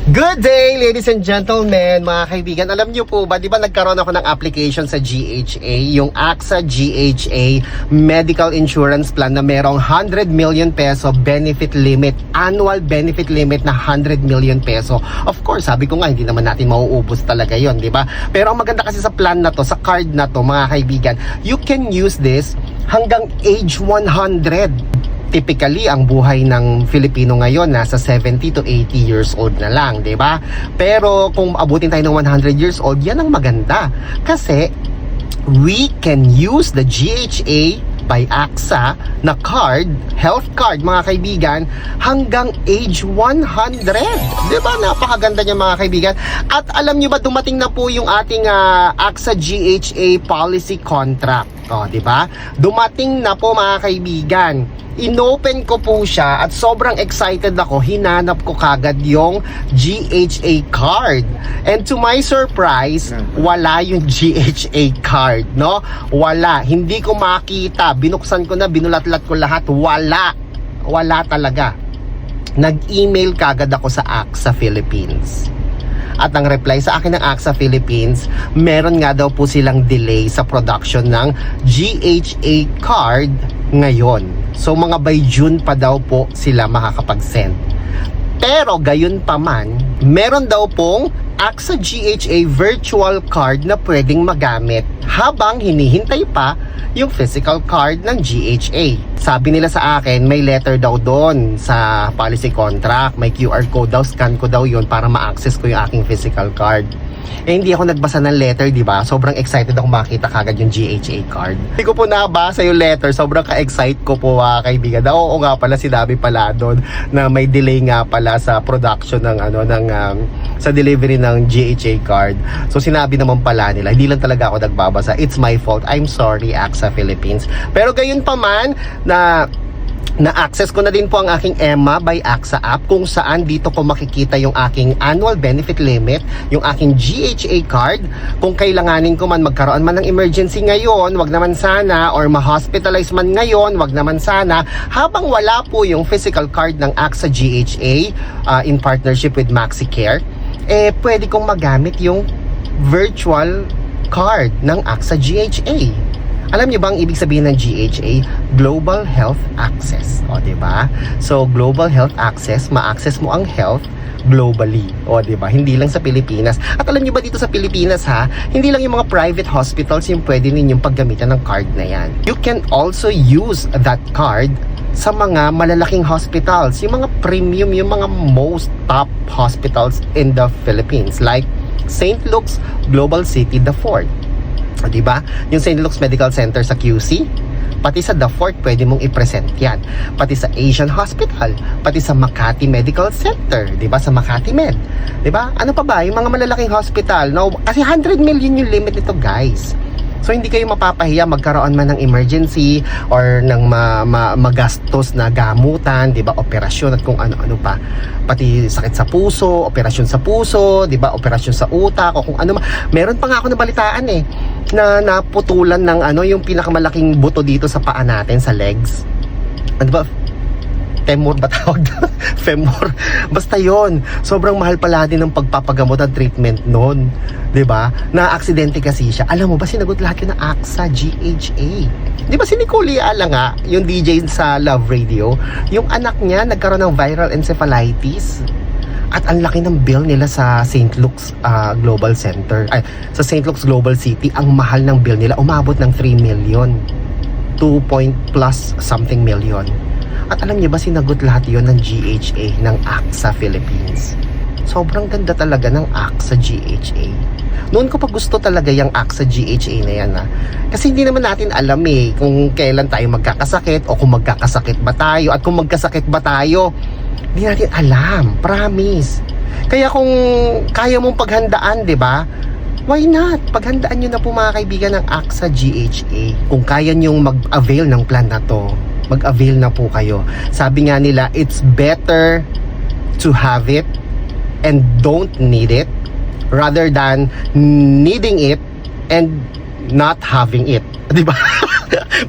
Good day, ladies and gentlemen, mga kaibigan. Alam niyo po ba, di ba nagkaroon ako ng application sa GHA, yung AXA GHA Medical Insurance Plan na merong 100 million peso benefit limit, annual benefit limit na 100 million peso. Of course, sabi ko nga, hindi naman natin mauubos talaga yon, di ba? Pero ang maganda kasi sa plan na to, sa card na to, mga kaibigan, you can use this hanggang age 100. Typically, ang buhay ng Filipino ngayon nasa 70 to 80 years old na lang, 'di ba? Pero kung abutin tayo ng 100 years old, yan ang maganda. Kasi we can use the GHA by AXA na card, health card, mga kaibigan, hanggang age 100. 'Di ba? Napakaganda niya, mga kaibigan. At alam niyo ba, dumating na po yung ating AXA GHA policy contract. Oh, 'di ba? Dumating na po, mga kaibigan. Inopen ko po siya at sobrang excited ako. Hinanap ko kagad yung GHA card. And to my surprise, wala yung GHA card, no? Wala. Hindi ko makita. Binuksan ko na, binulat-lat ko lahat. Wala. Wala talaga. Nag-email kagad ako sa AXA Philippines. At ang reply sa akin ng AXA Philippines, meron nga daw po silang delay sa production ng GHA card ngayon. So mga by June pa daw po sila makakapag-send. Pero gayon pa man, meron daw pong AXA GHA virtual card na pwedeng magamit habang hinihintay pa yung physical card ng GHA. Sabi nila sa akin, may letter daw doon sa policy contract, may QR code daw, scan ko daw yun para ma-access ko yung aking physical card. Eh, hindi ako nagbasa ng letter, di ba? Sobrang excited ako makita kagad yung GHA card. Hindi ko po nabasa yung letter, sobrang ka-excite ko po, kaibigan. Oo nga pala, sinabi pala doon na may delay nga pala sa production ng sa delivery ng GHA card. So sinabi naman pala nila, hindi lang talaga ako nagbabasa. It's my fault. I'm sorry, AXA Philippines. Pero gayon pa man, na-access ko na din po ang aking EMA by AXA app, kung saan dito ko makikita yung aking annual benefit limit, yung aking GHA card. Kung kailanganin ko man magkaroon man ng emergency ngayon, wag naman sana, or ma-hospitalize man ngayon, wag naman sana, habang wala po yung physical card ng AXA GHA in partnership with MaxiCare, eh pwede kong magamit yung virtual card ng AXA GHA. Alam niyo ba ang ibig sabihin ng GHA? Global Health Access. O, diba? So, Global Health Access, ma-access mo ang health globally. O, diba? Hindi lang sa Pilipinas. At alam niyo ba dito sa Pilipinas, hindi lang yung mga private hospitals yung pwede ninyong paggamitan ng card na yan. You can also use that card sa mga malalaking hospitals, yung mga premium, yung mga most top hospitals in the Philippines, like St. Luke's Global City, The Fort. Diba? Yung St. Luke's Medical Center sa QC, pati sa The Fort pwede mong i-present yan. Pati sa Asian Hospital, pati sa Makati Medical Center, diba? Sa Makati Med, diba? Ano pa ba? Yung mga malalaking hospital, no? Kasi 100 million yung limit nito, guys. So hindi kayo mapapahiya magkaroon man ng emergency or ng magastos na gamutan, 'di ba? Operasyon at kung ano-ano pa. Pati sakit sa puso, operasyon sa puso, 'di ba? Operasyon sa utak o kung ano. Meron pa nga ako nabalitaan na naputulan ng yung pinakamalaking buto dito sa paa natin, sa legs. Ano ba? Femur ba tawag doon? Femur. Basta yon. Sobrang mahal pala din ng pagpapagamot at treatment noon. 'Di ba? Na-aksidente kasi siya. Alam mo ba, sinagot lahat yun ng AXA GHA. 'Di ba si Nicole Ala nga, yung DJ sa Love Radio, yung anak niya nagkaroon ng viral encephalitis. At ang laki ng bill nila sa St. Luke's Global Center. Ay, sa St. Luke's Global City, ang mahal ng bill nila umabot ng 3 million. 2 point plus something million. At alam niyo ba, sinagot lahat yon ng GHA, ng AXA Philippines. Sobrang ganda talaga ng AXA GHA. Noon ko pa gusto talaga yung AXA GHA na yan, Kasi hindi naman natin alam kung kailan tayo magkakasakit o kung magkakasakit ba tayo. At kung magkasakit ba tayo, hindi natin alam. Promise. Kaya kung kaya mong paghandaan, di ba? Why not? Paghandaan nyo na po, mga kaibigan, ng AXA GHA. Kung kaya nyong mag-avail ng plan na to, mag-avail na po kayo. Sabi nga nila, it's better to have it and don't need it rather than needing it and not having it. Diba?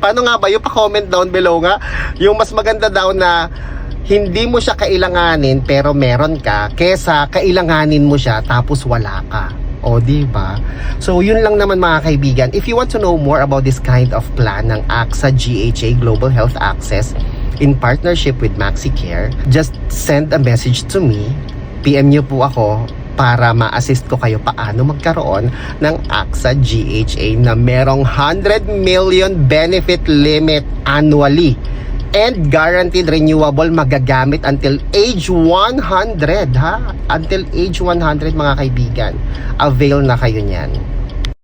Paano nga ba? Yung pa-comment down below nga, yung mas maganda daw na Hindi mo siya kailanganin pero meron ka, kesa kailanganin mo siya tapos wala ka. O, diba? So, yun lang naman mga kaibigan. If you want to know more about this kind of plan ng AXA GHA Global Health Access in partnership with MaxiCare, just send a message to me. PM nyo po ako para ma-assist ko kayo paano magkaroon ng AXA GHA na merong 100 million benefit limit annually and guaranteed renewable, magagamit until age 100 ha? Until age 100 mga kaibigan. Avail na kayo niyan.